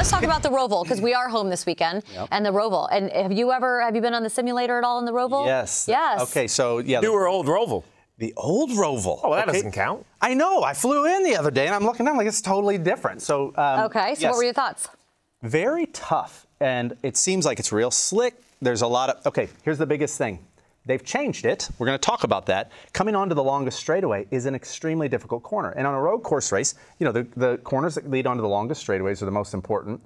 let's talk about the Roval, because we are home this weekend, and the Roval. And have you been on the simulator at all in the Roval? Yes. Yes. Okay, so yeah. New or old Roval? The old Roval. Oh, well, that doesn't count. I know. I flew in the other day, and I'm looking down like it's totally different. So. Okay. So what were your thoughts? Very tough, and it seems like it's real slick. There's a lot of. Okay, here's the biggest thing. They've changed it. We're going to talk about that. Coming onto the longest straightaway is an extremely difficult corner. And on a road course race, you know, the corners that lead onto the longest straightaways are the most important.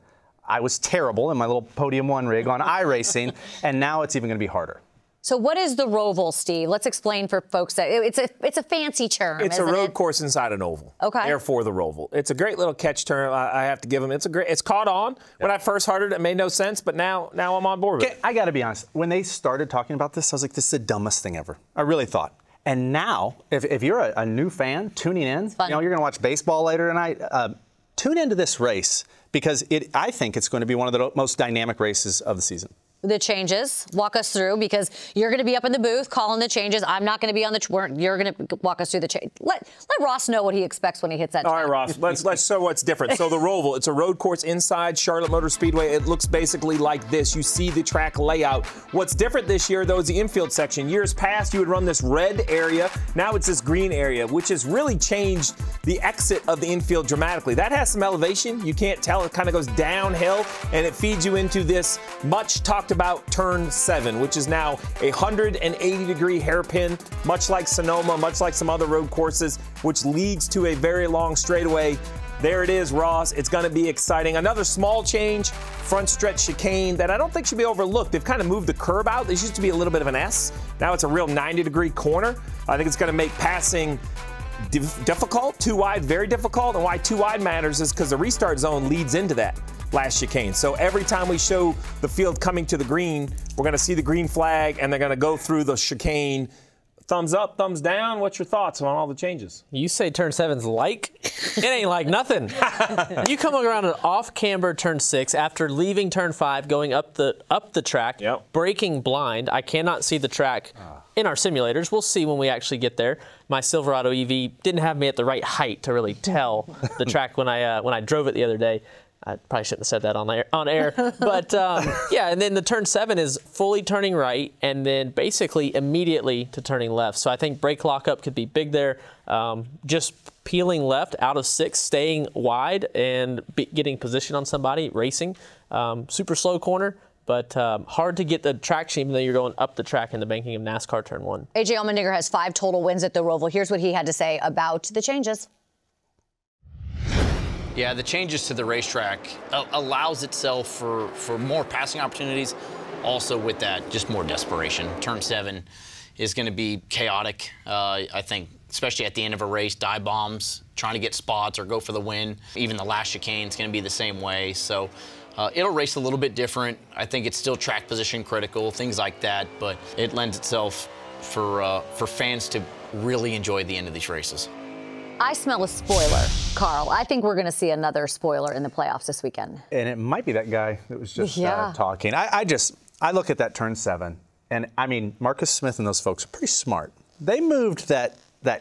I was terrible in my little Podium 1 rig on iRacing, and now it's even going to be harder. So what is the Roval, Steve? Let's explain for folks that it's a fancy term. It's a road course inside an oval. Okay. Therefore, the Roval. It's a great little catch term. I have to give them. It's caught on. When I first heard it, it made no sense, but now I'm on board with it. I got to be honest. When they started talking about this, I was like, this is the dumbest thing ever. I really thought. And now, if you're a new fan tuning in, you know, you're going to watch baseball later tonight. Tune into this race because I think it's going to be one of the most dynamic races of the season. The changes, walk us through, because you're going to be up in the booth calling the changes. I'm not going to be on the. You're going to walk us through the change. Let Ross know what he expects when he hits that. All right, Ross. Let's show what's different. So the Roval, it's a road course inside Charlotte Motor Speedway. It looks basically like this. You see the track layout. What's different this year, though, is the infield section. Years past, you would run this red area. Now it's this green area, which has really changed the exit of the infield dramatically. That has some elevation. You can't tell. It kind of goes downhill, and it feeds you into this much talked about turn 7, which is now a 180-degree hairpin, much like Sonoma, much like some other road courses, which leads to a very long straightaway. There it is, Ross. It's going to be exciting. Another small change, front stretch chicane that I don't think should be overlooked. They've kind of moved the curb out. This used to be a little bit of an S. Now it's a real 90-degree corner. I think it's going to make passing difficult, too wide, very difficult. And why too wide matters is because the restart zone leads into that last chicane. So every time we show the field coming to the green, we're going to see the green flag, and they're going to go through the chicane. Thumbs up, thumbs down. What's your thoughts on all the changes? You say turn 7's like? It ain't like nothing. You come around an off-camber turn 6 after leaving turn 5, going up the track, braking blind. I cannot see the track in our simulators. We'll see when we actually get there. My Silverado EV didn't have me at the right height to really tell the track when I drove it the other day. I probably shouldn't have said that on air. But, yeah, and then the turn 7 is fully turning right and then basically immediately to turning left. So I think brake lockup could be big there. Just peeling left out of 6, staying wide and getting position on somebody, racing. Super slow corner, but hard to get the traction even though you're going up the track in the banking of NASCAR turn 1. A.J. Allmendinger has 5 total wins at the Roval. Here's what he had to say about the changes. Yeah, the changes to the racetrack allows itself for more passing opportunities. Also with that, just more desperation. Turn 7 is going to be chaotic. I think, especially at the end of a race, dive bombs, trying to get spots or go for the win. Even the last chicane is going to be the same way. So it'll race a little bit different. I think it's still track position critical, things like that. But it lends itself for fans to really enjoy the end of these races. I smell a spoiler, Carl. I think we're going to see another spoiler in the playoffs this weekend. And it might be that guy that was just talking. I look at that turn 7, and I mean, Marcus Smith and those folks are pretty smart. They moved that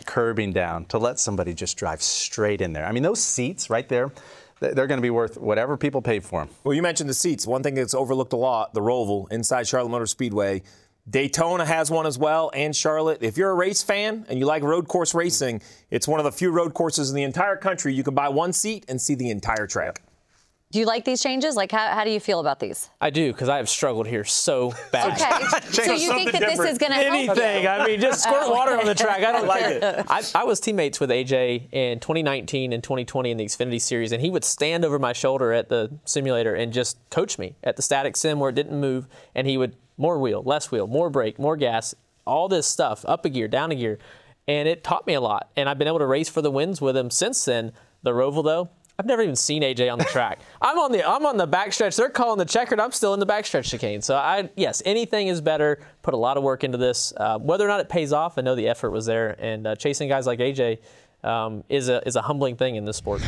curbing down to let somebody just drive straight in there. I mean, those seats right there, they're going to be worth whatever people paid for them. Well, you mentioned the seats. One thing that's overlooked a lot, the Roval inside Charlotte Motor Speedway. Daytona has one as well, and Charlotte. If you're a race fan and you like road course racing, it's one of the few road courses in the entire country you can buy one seat and see the entire track. Do you like these changes? Like, how do you feel about these? I do, because I have struggled here so bad. Okay, so you think that this is going to help anything? you? I mean, just squirt water on the track. I don't like it. I was teammates with AJ in 2019 and 2020 in the Xfinity Series, and he would stand over my shoulder at the simulator and just coach me at the static sim where it didn't move, and he would more wheel, less wheel, more brake, more gas, all this stuff, up a gear, down a gear, and it taught me a lot, and I've been able to race for the wins with him since then. The Roval, though, I've never even seen AJ on the track. I'm on the backstretch. They're calling the checkered. I'm still in the backstretch chicane. So yes, anything is better. Put a lot of work into this. Whether or not it pays off, I know the effort was there. And chasing guys like AJ is a humbling thing in this sport.